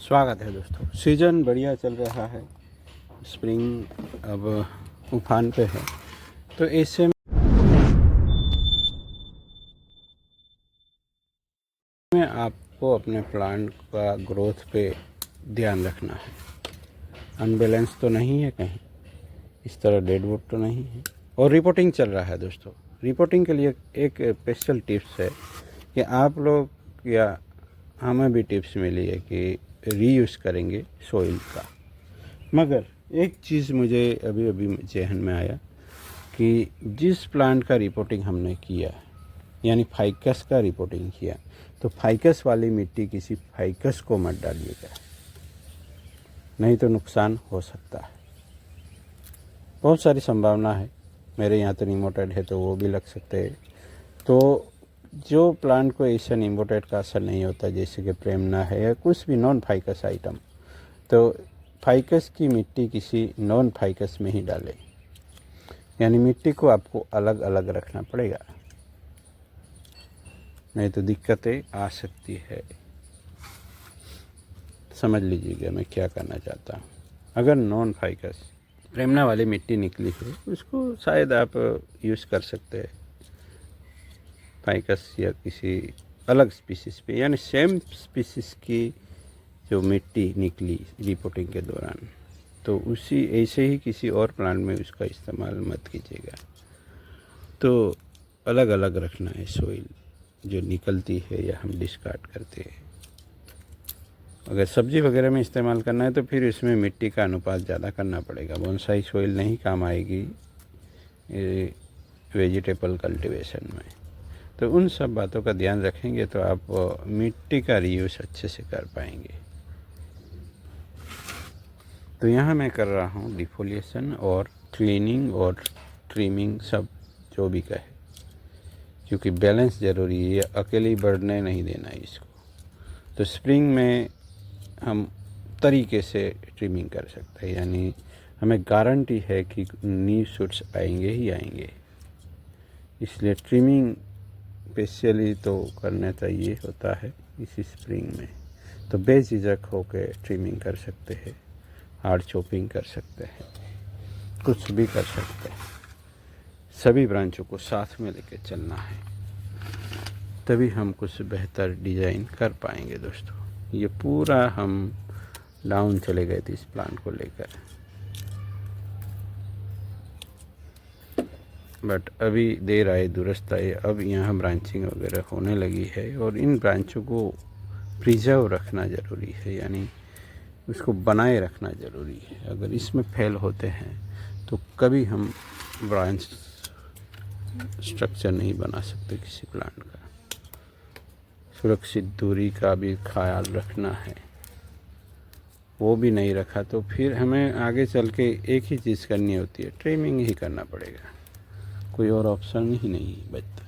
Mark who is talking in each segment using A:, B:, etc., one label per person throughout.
A: स्वागत है दोस्तों। सीज़न बढ़िया चल रहा है, स्प्रिंग अब उफान पे है, तो ऐसे में आपको अपने प्लांट का ग्रोथ पे ध्यान रखना है। अनबैलेंस तो नहीं है कहीं, इस तरह डेडवुड तो नहीं है। और रिपोर्टिंग चल रहा है दोस्तों। रिपोर्टिंग के लिए एक स्पेशल टिप्स है कि आप लोग या हमें भी टिप्स मिली है कि रीयूज़ करेंगे सॉइल का। मगर एक चीज़ मुझे अभी अभी जहन में आया कि जिस प्लांट का रिपोर्टिंग हमने किया, यानी फाइकस का रिपोर्टिंग किया, तो फाइकस वाली मिट्टी किसी फाइकस को मत डालिएगा, नहीं तो नुकसान हो सकता है। बहुत सारी संभावना है। मेरे यहाँ तो निमोटेड है तो वो भी लग सकते हैं। तो जो प्लांट को ऐसा निमोटेड का असर नहीं होता, जैसे कि प्रेमना है या कुछ भी नॉन फाइकस आइटम, तो फाइकस की मिट्टी किसी नॉन फाइकस में ही डालें। यानी मिट्टी को आपको अलग अलग रखना पड़ेगा, नहीं तो दिक्कतें आ सकती है। समझ लीजिएगा मैं क्या करना चाहता हूँ। अगर नॉन फाइकस प्रेमना वाली मिट्टी निकली है, उसको शायद आप यूज़ कर सकते हैं फाइकस या किसी अलग स्पीसीज़ पे, यानी सेम स्पीसीज़ की जो मिट्टी निकली रिपोर्टिंग के दौरान, तो उसी ऐसे ही किसी और प्लांट में उसका इस्तेमाल मत कीजिएगा। तो अलग अलग रखना है सॉइल जो निकलती है या हम डिस्कार्ड करते हैं। अगर सब्ज़ी वगैरह में इस्तेमाल करना है तो फिर इसमें मिट्टी का अनुपात ज़्यादा करना पड़ेगा। बोनसाई सॉइल नहीं काम आएगी वेजिटेबल कल्टीवेशन में। तो उन सब बातों का ध्यान रखेंगे तो आप मिट्टी का रीयूज़ अच्छे से कर पाएंगे। तो यहाँ मैं कर रहा हूँ डिफोलिएशन और क्लीनिंग और ट्रिमिंग, सब जो भी कहे, क्योंकि बैलेंस ज़रूरी है। अकेले बढ़ने नहीं देना है इसको। तो स्प्रिंग में हम तरीके से ट्रिमिंग कर सकते हैं, यानी हमें गारंटी है कि न्यू शूट्स आएंगे ही आएंगे। इसलिए ट्रिमिंग स्पेशली तो करना चाहिए होता है इसी स्प्रिंग में। तो बेझिझक होकर ट्रिमिंग कर सकते हैं, हार्ड चॉपिंग कर सकते हैं, कुछ भी कर सकते हैं। सभी ब्रांचों को साथ में लेकर चलना है, तभी हम कुछ बेहतर डिज़ाइन कर पाएंगे दोस्तों। ये पूरा हम डाउन चले गए थे इस प्लांट को लेकर, बट अभी देर आए दुरुस्त आए। अब यहाँ ब्रांचिंग वगैरह होने लगी है और इन ब्रांचों को प्रिजर्व रखना ज़रूरी है, यानी उसको बनाए रखना ज़रूरी है। अगर इसमें फेल होते हैं तो कभी हम ब्रांच स्ट्रक्चर नहीं बना सकते किसी प्लांट का। सुरक्षित दूरी का भी ख्याल रखना है, वो भी नहीं रखा तो फिर हमें आगे चल के एक ही चीज़ करनी होती है, ट्रिमिंग ही करना पड़ेगा, कोई और ऑप्शन ही नहीं बचता।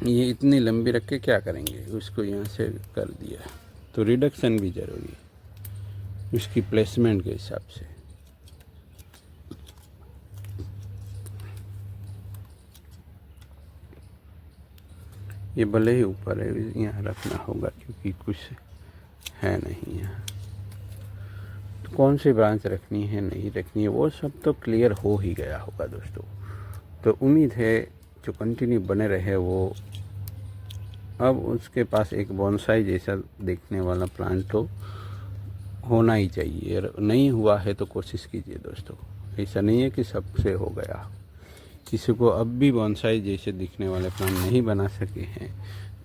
A: ये इतनी लंबी रख के क्या करेंगे, उसको यहाँ से कर दिया। तो रिडक्शन भी ज़रूरी है उसकी प्लेसमेंट के हिसाब से। ये भले ही ऊपर है, यहाँ रखना होगा क्योंकि कुछ है नहीं यहाँ। तो कौन सी ब्रांच रखनी है नहीं रखनी है वो सब तो क्लियर हो ही गया होगा दोस्तों। तो उम्मीद है जो कंटिन्यू बने रहे वो अब उसके पास एक बोनसाई जैसा देखने वाला प्लांट तो होना ही चाहिए। नहीं हुआ है तो कोशिश कीजिए दोस्तों। ऐसा नहीं है कि सबसे हो गया। किसी को अब भी बोनसाई जैसे दिखने वाले प्लांट नहीं बना सके हैं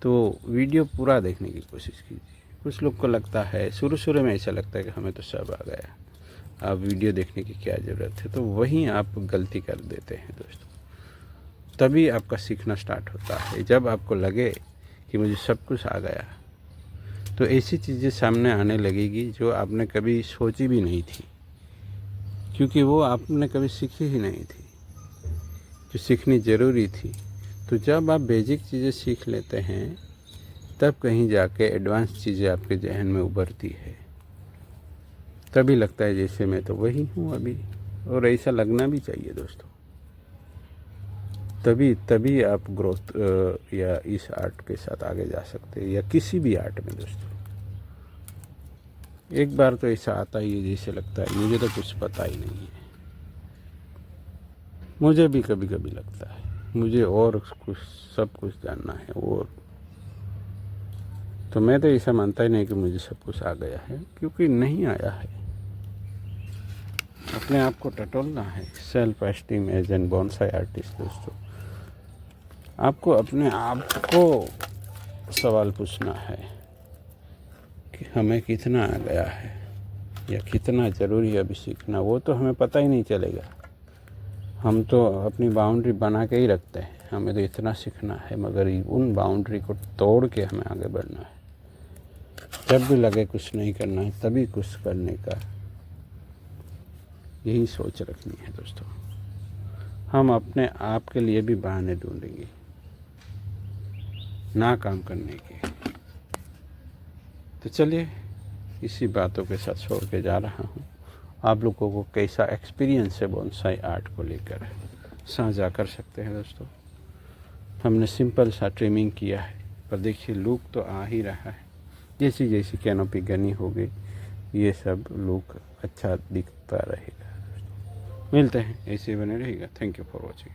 A: तो वीडियो पूरा देखने की कोशिश कीजिए। कुछ लोग को लगता है, शुरू में ऐसा लगता है कि हमें तो सब आ गया, अब वीडियो देखने की क्या ज़रूरत है, तो वहीं आप गलती कर देते हैं दोस्तों। तभी आपका सीखना स्टार्ट होता है जब आपको लगे कि मुझे सब कुछ आ गया। तो ऐसी चीज़ें सामने आने लगेगी जो आपने कभी सोची भी नहीं थी, क्योंकि वो आपने कभी सीखी ही नहीं थी जो सीखनी ज़रूरी थी। तो जब आप बेसिक चीज़ें सीख लेते हैं तब कहीं जाके एडवांस चीज़ें आपके जहन में उभरती है। तभी लगता है जैसे मैं तो वही हूँ अभी, और ऐसा लगना भी चाहिए दोस्तों। तभी तभी आप ग्रोथ या इस आर्ट के साथ आगे जा सकते हैं, या किसी भी आर्ट में दोस्तों। एक बार तो ऐसा आता ही है जैसे लगता है मुझे तो कुछ पता ही नहीं है। मुझे भी कभी कभी लगता है मुझे और कुछ सब कुछ जानना है, और तो मैं तो ऐसा मानता ही नहीं कि मुझे सब कुछ आ गया है, क्योंकि नहीं आया है। अपने आप को टटोलना है। Self esteem as an bonsai artist दोस्तों, आपको अपने आप को सवाल पूछना है कि हमें कितना आ गया है या कितना ज़रूरी है अभी सीखना। वो तो हमें पता ही नहीं चलेगा, हम तो अपनी बाउंड्री बना के ही रखते हैं, हमें तो इतना सीखना है, मगर उन बाउंड्री को तोड़ के हमें आगे बढ़ना है। जब भी लगे कुछ नहीं करना है तभी कुछ करने का, यही सोच रखनी है दोस्तों। हम अपने आप के लिए भी बहाने ढूंढेंगे ना काम करने के। तो चलिए इसी बातों के साथ छोड़ के जा रहा हूँ। आप लोगों को कैसा एक्सपीरियंस है बोनसाई आर्ट को लेकर साझा कर सकते हैं दोस्तों। हमने सिंपल सा ट्रिमिंग किया है, पर देखिए लुक तो आ ही रहा है। जैसी जैसी कैनोपी घनी हो गई ये सब लुक अच्छा दिखता रहेगा। मिलते हैं, ऐसे बने रहेगा। Thank you for watching.